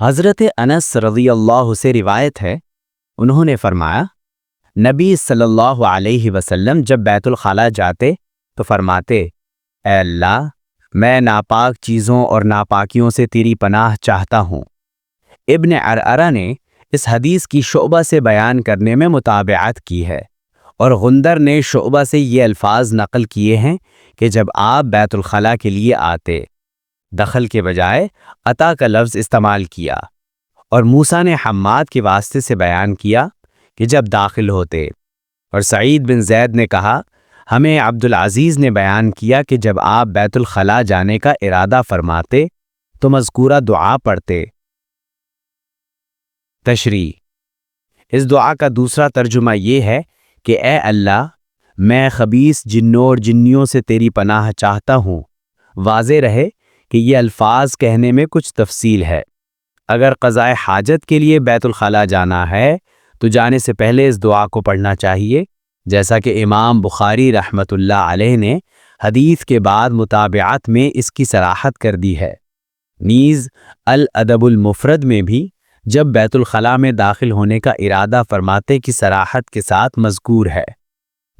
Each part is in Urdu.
حضرت انس رضی اللہ سے روایت ہے، انہوں نے فرمایا، نبی صلی اللہ علیہ وسلم جب بیت الخلاء جاتے تو فرماتے، اے اللہ، میں ناپاک چیزوں اور ناپاکیوں سے تیری پناہ چاہتا ہوں۔ ابن عرعرہ نے اس حدیث کی شعبہ سے بیان کرنے میں متابعت کی ہے، اور غندر نے شعبہ سے یہ الفاظ نقل کیے ہیں کہ جب آپ بیت الخلاء کے لیے آتے، دخل کے بجائے عطا کا لفظ استعمال کیا، اور موسیٰ نے حماد کے واسطے سے بیان کیا کہ جب داخل ہوتے، اور سعید بن زید نے کہا، ہمیں عبدالعزیز نے بیان کیا کہ جب آپ بیت الخلاء جانے کا ارادہ فرماتے تو مذکورہ دعا پڑھتے۔ تشریح: اس دعا کا دوسرا ترجمہ یہ ہے کہ اے اللہ، میں خبیث جنوں اور جنیوں سے تیری پناہ چاہتا ہوں۔ واضح رہے کہ یہ الفاظ کہنے میں کچھ تفصیل ہے۔ اگر قضائے حاجت کے لیے بیت الخلاء جانا ہے تو جانے سے پہلے اس دعا کو پڑھنا چاہیے، جیسا کہ امام بخاری رحمۃ اللہ علیہ نے حدیث کے بعد متابعت میں اس کی صراحت کر دی ہے۔ نیز الادب المفرد میں بھی جب بیت الخلاء میں داخل ہونے کا ارادہ فرماتے کی صراحت کے ساتھ مذکور ہے۔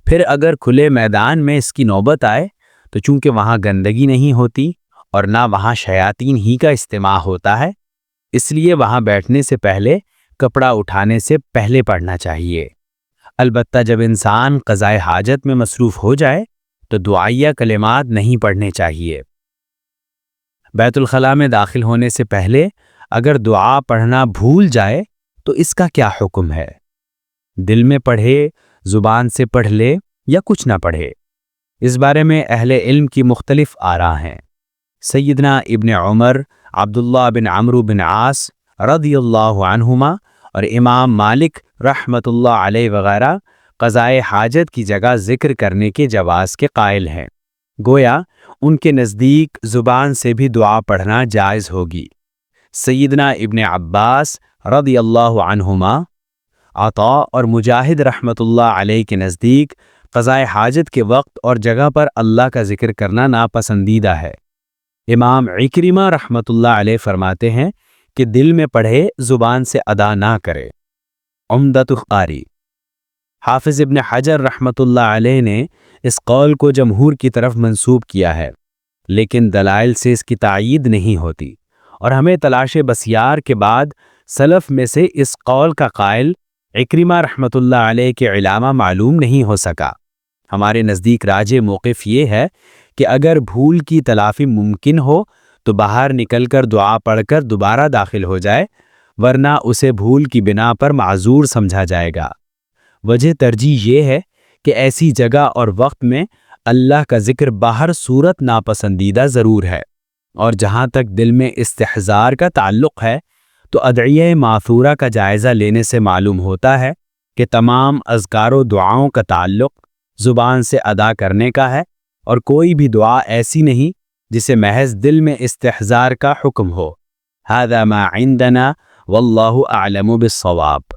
پھر اگر کھلے میدان میں اس کی نوبت آئے تو چونکہ وہاں گندگی نہیں ہوتی اور نہ وہاں شیاطین ہی کا اجتماع ہوتا ہے، اس لیے وہاں بیٹھنے سے پہلے کپڑا اٹھانے سے پہلے پڑھنا چاہیے۔ البتہ جب انسان قضائے حاجت میں مصروف ہو جائے تو دعائیہ کلمات نہیں پڑھنے چاہیے۔ بیت الخلاء میں داخل ہونے سے پہلے اگر دعا پڑھنا بھول جائے تو اس کا کیا حکم ہے؟ دل میں پڑھے، زبان سے پڑھ لے یا کچھ نہ پڑھے؟ اس بارے میں اہل علم کی مختلف آراء ہیں۔ سیدنا ابن عمر، عبداللہ بن عمرو بن عاص رضی اللہ عنہما اور امام مالک رحمۃ اللہ علیہ وغیرہ قضائے حاجت کی جگہ ذکر کرنے کے جواز کے قائل ہیں۔ گویا ان کے نزدیک زبان سے بھی دعا پڑھنا جائز ہوگی۔ سیدنا ابن عباس رضی اللہ عنہما، عطا اور مجاہد رحمۃ اللہ علیہ کے نزدیک قضائے حاجت کے وقت اور جگہ پر اللہ کا ذکر کرنا ناپسندیدہ ہے۔ امام عکرمہ رحمۃ اللہ علیہ فرماتے ہیں کہ دل میں پڑھے، زبان سے ادا نہ کرے۔ عمدۃ القاری حافظ ابن حجر رحمۃ اللہ علیہ نے اس قول کو جمہور کی طرف منسوب کیا ہے، لیکن دلائل سے اس کی تائید نہیں ہوتی، اور ہمیں تلاش بسیار کے بعد سلف میں سے اس قول کا قائل عکرمہ رحمۃ اللہ علیہ کے علامہ معلوم نہیں ہو سکا۔ ہمارے نزدیک راجح موقف یہ ہے کہ اگر بھول کی تلافی ممکن ہو تو باہر نکل کر دعا پڑھ کر دوبارہ داخل ہو جائے، ورنہ اسے بھول کی بنا پر معذور سمجھا جائے گا۔ وجہ ترجیح یہ ہے کہ ایسی جگہ اور وقت میں اللہ کا ذکر باہر صورت ناپسندیدہ ضرور ہے، اور جہاں تک دل میں استحضار کا تعلق ہے تو ادعیہ ماثورہ کا جائزہ لینے سے معلوم ہوتا ہے کہ تمام اذکار و دعاؤں کا تعلق زبان سے ادا کرنے کا ہے، اور کوئی بھی دعا ایسی نہیں جسے محض دل میں استحضار کا حکم ہو۔ ھذا ما عندنا واللہ اعلم بالصواب۔